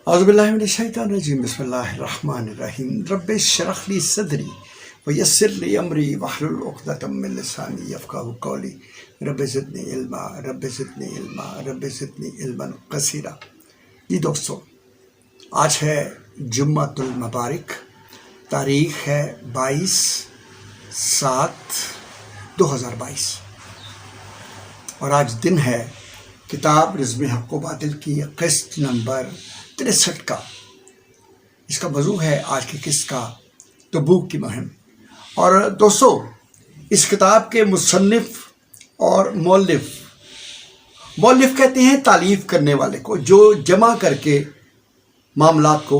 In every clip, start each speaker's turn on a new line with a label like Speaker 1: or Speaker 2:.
Speaker 1: اعوذ باللہ من الشیطان الرجیم بسم اللہ الرحمن الرحیم رب اشرح لی صدری ویسر لی امری واحلل عقدۃ من لسانی یفقہوا قولی رب زدنی علما رب زدنی علما رب زدنی علما کثیرا۔ جی دوستو، آج ہے جمعۃ المبارک، تاریخ ہے 22/7/2022 اور آج دن ہے کتاب رزم حق و باطل کی قسط نمبر 63 کا۔ اس کا موضوع ہے آج کی قسط کا تبوک کی مہم۔ اور دوستو، اس کتاب کے مصنف اور مؤلف کہتے ہیں تالیف کرنے والے کو، جو جمع کر کے معاملات کو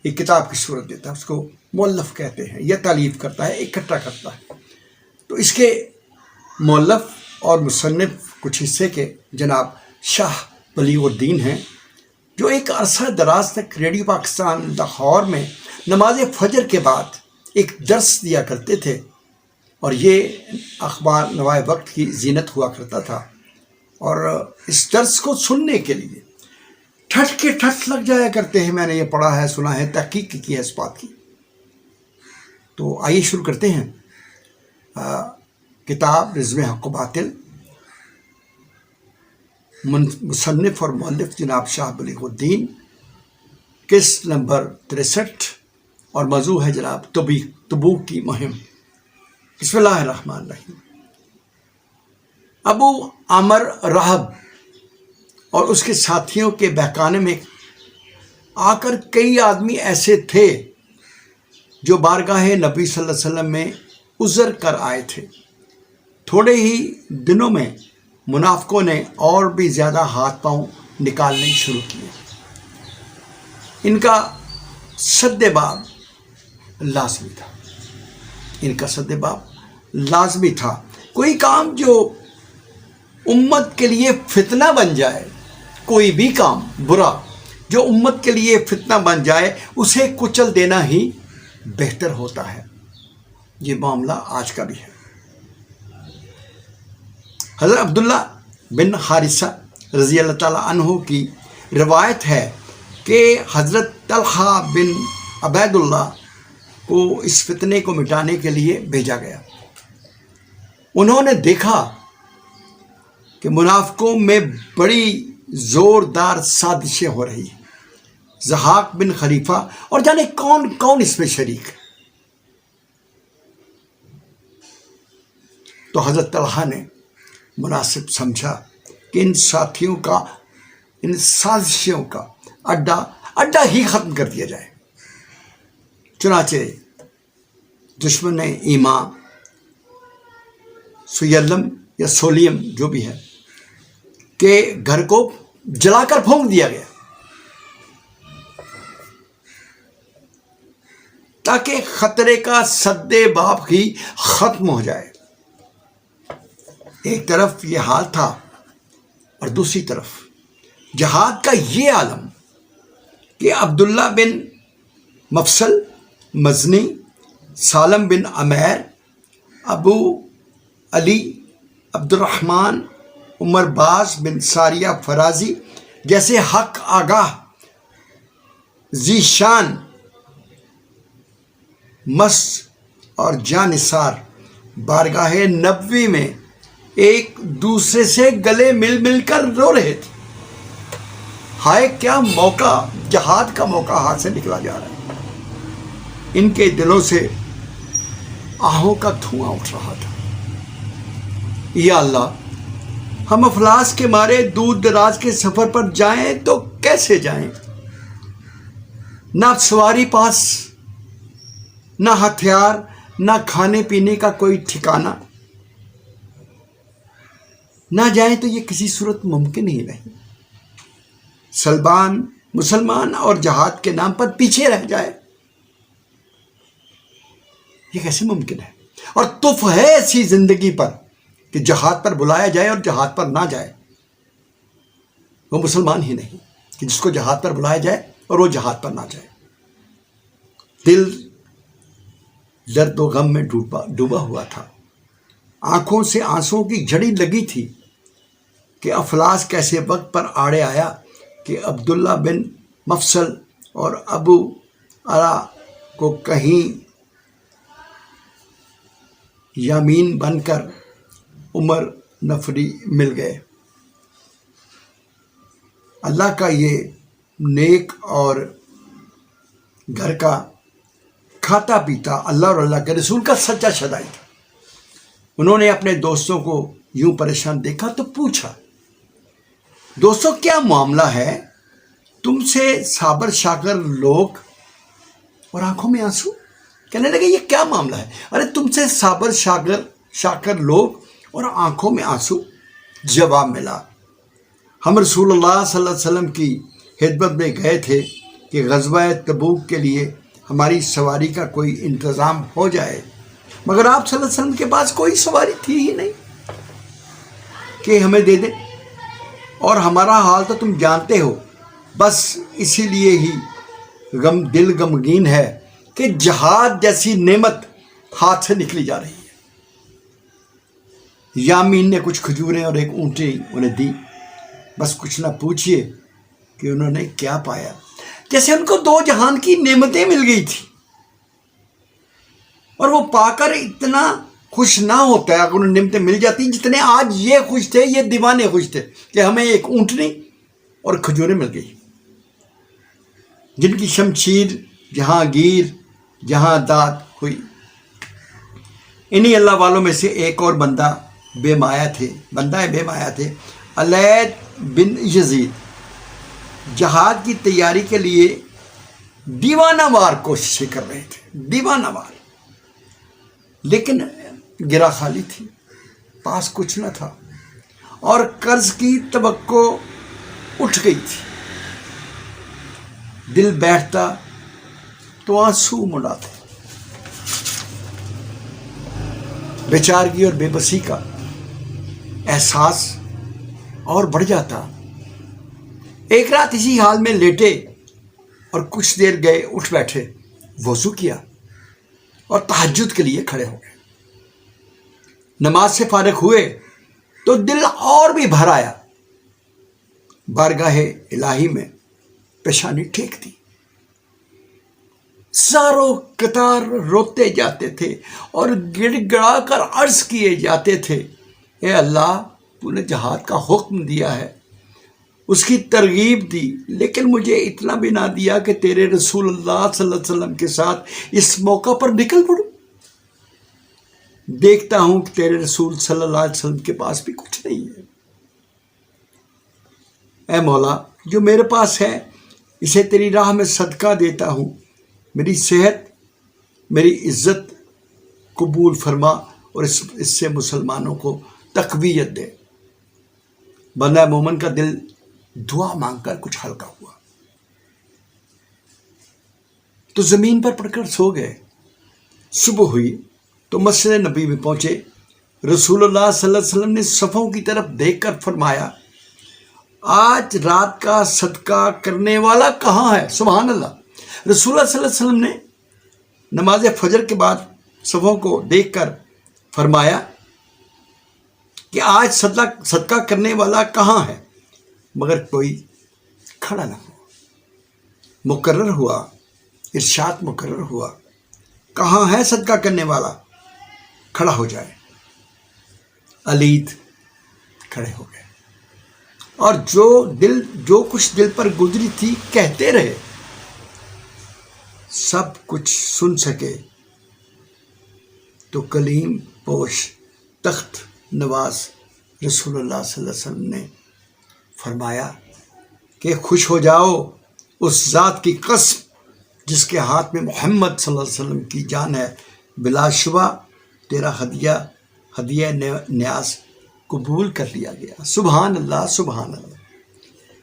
Speaker 1: ایک کتاب کی صورت دیتا ہے، اس کو مؤلف کہتے ہیں، یا تالیف کرتا ہے، اکٹھا کرتا ہے۔ تو اس کے مؤلف اور مصنف کچھ حصے کے جناب شاہ بلیغ الدین ہیں، جو ایک عرصہ دراز تک ریڈیو پاکستان لاہور میں نماز فجر کے بعد ایک درس دیا کرتے تھے، اور یہ اخبار نوائے وقت کی زینت ہوا کرتا تھا۔ اور اس درس کو سننے کے لیے ٹھٹ کے ٹھٹ لگ جایا کرتے ہیں۔ میں نے یہ پڑھا ہے، سنا ہے، تحقیق کی ہے اس بات کی۔ تو آئیے شروع کرتے ہیں کتاب رزم حق و باطل، مصنف اور مؤلف جناب شاہ بلیغ الدین، قسط نمبر 63، اور موضوع ہے جناب تبوک کی مہم۔ بسم اللہ الرحمن الرحیم۔ ابو عامر راہب اور اس کے ساتھیوں کے بہکانے میں آ کر کئی آدمی ایسے تھے جو بارگاہ نبی صلی اللہ علیہ وسلم میں عذر کر آئے تھے۔ تھوڑے ہی دنوں میں منافقوں نے اور بھی زیادہ ہاتھ پاؤں نکالنے شروع کیے۔ ان کا سد باب لازمی تھا۔ کوئی کام جو امت کے لیے فتنہ بن جائے، کوئی بھی کام برا جو امت کے لیے فتنہ بن جائے، اسے کچل دینا ہی بہتر ہوتا ہے۔ یہ معاملہ آج کا بھی ہے۔ حضرت عبداللہ بن حارثہ رضی اللہ تعالیٰ عنہ کی روایت ہے کہ حضرت طلحہ بن عبید اللہ کو اس فتنے کو مٹانے کے لیے بھیجا گیا۔ انہوں نے دیکھا کہ منافقوں میں بڑی زوردار سازشیں ہو رہی ہیں۔ ضحاک بن خلیفہ اور جانے کون کون اس میں شریک ہے۔ تو حضرت طلحہ نے مناسب سمجھا کہ ان سازشوں کا اڈا ہی ختم کر دیا جائے۔ چنانچہ دشمن ایمان سیلم یا سولیم جو بھی ہے کہ گھر کو جلا کر پھونک دیا گیا، تاکہ خطرے کا سد باب ہی ختم ہو جائے۔ ایک طرف یہ حال تھا اور دوسری طرف جہاد کا یہ عالم کہ عبداللہ بن مفصل مزنی، سالم بن عمیر، ابو علی عبد الرحمن، عمر باز بن ساریہ فرازی جیسے حق آگاہ ذیشان مست اور جانثار بارگاہ نبوی میں ایک دوسرے سے گلے مل کر رو رہے تھے۔ ہائے کیا موقع، جہاد کا موقع ہاتھ سے نکلا جا رہا ہے۔ ان کے دلوں سے آہوں کا دھواں اٹھ رہا تھا۔ یا اللہ، ہم افلاس کے مارے دور دراز کے سفر پر جائیں تو کیسے جائیں؟ نہ سواری پاس، نہ ہتھیار، نہ کھانے پینے کا کوئی ٹھکانہ۔ نہ جائیں تو یہ کسی صورت ممکن ہی نہیں۔ مسلمان اور جہاد کے نام پر پیچھے رہ جائے، یہ کیسے ممکن ہے؟ اور تف ہے ایسی زندگی پر کہ جہاد پر بلایا جائے اور جہاد پر نہ جائے۔ وہ مسلمان ہی نہیں کہ جس کو جہاد پر بلایا جائے اور وہ جہاد پر نہ جائے۔ دل درد و غم میں ڈوبا ہوا تھا۔ آنکھوں سے آنسوں کی جھڑی لگی تھی کہ افلاس کیسے وقت پر آڑے آیا کہ عبداللہ بن مفصل اور ابو علا کو کہیں یامین بن کر عمر نفری مل گئے۔ اللہ کا یہ نیک اور گھر کا کھاتا پیتا اللہ اور اللہ کے رسول کا سچا شدائی تھا۔ انہوں نے اپنے دوستوں کو یوں پریشان دیکھا تو پوچھا، دوستوں کیا معاملہ ہے؟ تم سے صابر شاکر لوگ اور آنکھوں میں آنسو؟ کہنے لگے یہ کیا معاملہ ہے؟ ارے تم سے صابر شاکر لوگ اور آنکھوں میں آنسو؟ جواب ملا، ہم رسول اللہ صلی اللہ علیہ وسلم کی خدمت میں گئے تھے کہ غزوہ تبوک کے لیے ہماری سواری کا کوئی انتظام ہو جائے، مگر آپ صلی اللہ علیہ وسلم کے پاس کوئی سواری تھی ہی نہیں کہ ہمیں دے دیں، اور ہمارا حال تو تم جانتے ہو، بس اسی لیے ہی دل غمگین ہے کہ جہاد جیسی نعمت ہاتھ سے نکلی جا رہی ہے۔ یامین نے کچھ کھجوریں اور ایک اونٹنی انہیں دی۔ بس کچھ نہ پوچھئے کہ انہوں نے کیا پایا، جیسے ان کو 2 جہان کی نعمتیں مل گئی تھی، اور وہ پا کر اتنا خوش نہ ہوتا ہے اگر انہیں نعمتیں مل جاتی جتنے آج یہ خوش تھے، یہ دیوانے خوش تھے کہ ہمیں ایک اونٹنی اور کھجوریں مل گئی، جن کی شمشیر جہاں گیر جہاں داد ہوئی۔ انہی اللہ والوں میں سے ایک اور بندہ بے مایہ تھے، الید بن یزید، جہاد کی تیاری کے لیے دیوانہ وار کوششیں کر رہے تھے، دیوانہ وار، لیکن گرہ خالی تھی، پاس کچھ نہ تھا، اور قرض کی توقع اٹھ گئی تھی۔ دل بیٹھتا تو آنسو منڈاتے، بیچارگی اور بے بسی کا احساس اور بڑھ جاتا۔ ایک رات اسی حال میں لیٹے اور کچھ دیر گئے، اٹھ بیٹھے، وضو کیا اور تہجد کے لیے کھڑے ہو گئے۔ نماز سے فارغ ہوئے تو دل اور بھی بھر آیا، بارگاہ الہی میں پیشانی ٹھیک دی، زاروں قطار روتے جاتے تھے اور گڑ گڑا کر عرض کیے جاتے تھے، اے اللہ تو نے جہاد کا حکم دیا ہے، اس کی ترغیب دی، لیکن مجھے اتنا بھی نہ دیا کہ تیرے رسول اللہ صلی اللہ علیہ وسلم کے ساتھ اس موقع پر نکل پڑوں۔ دیکھتا ہوں کہ تیرے رسول صلی اللہ علیہ وسلم کے پاس بھی کچھ نہیں ہے۔ اے مولا، جو میرے پاس ہے اسے تیری راہ میں صدقہ دیتا ہوں، میری صحت، میری عزت قبول فرما اور اس سے مسلمانوں کو تقویت دے۔ بندہ مومن کا دل دعا مانگ کر کچھ ہلکا ہوا تو زمین پر پڑ کر سو گئے۔ صبح ہوئی تو مسجد نبی میں پہنچے۔ رسول اللہ صلی اللہ علیہ وسلم نے صفوں کی طرف دیکھ کر فرمایا، آج رات کا صدقہ کرنے والا کہاں ہے؟ سبحان اللہ۔ رسول اللہ صلی اللہ علیہ وسلم نے نماز فجر کے بعد صفوں کو دیکھ کر فرمایا کہ آج صدقہ کرنے والا کہاں ہے، مگر کوئی کھڑا نہ ہوا۔ مقرر ہوا، ارشاد مقرر ہوا، کہاں ہے صدقہ کرنے والا، کھڑا ہو جائے۔ علید کھڑے ہو گئے اور جو کچھ دل پر گزری تھی کہتے رہے۔ سب کچھ سن سکے تو کلیم پوش تخت نواز رسول اللہ صلی اللہ علیہ وسلم نے فرمایا کہ خوش ہو جاؤ اس ذات کی قسم جس کے ہاتھ میں محمد صلی اللہ علیہ وسلم کی جان ہے، بلا شبہ تیرا ہدیہ نیاز قبول کر لیا گیا۔ سبحان اللہ، سبحان اللہ۔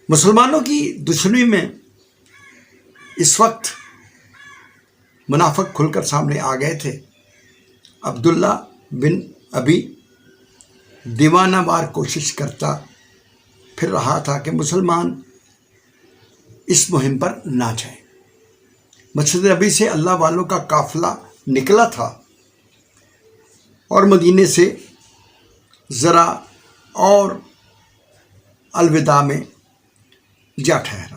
Speaker 1: مسلمانوں کی دشمنی میں اس وقت منافق کھل کر سامنے آ گئے تھے۔ عبداللہ بن ابی دیوانہ وار کوشش کرتا پھر رہا تھا کہ مسلمان اس مہم پر نہ جائیں۔ مسجد نبی سے اللہ والوں کا قافلہ نکلا تھا اور مدینے سے ذرا اور الوداع میں جا ٹھہرا۔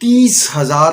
Speaker 1: 30,000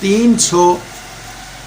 Speaker 1: 300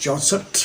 Speaker 1: 64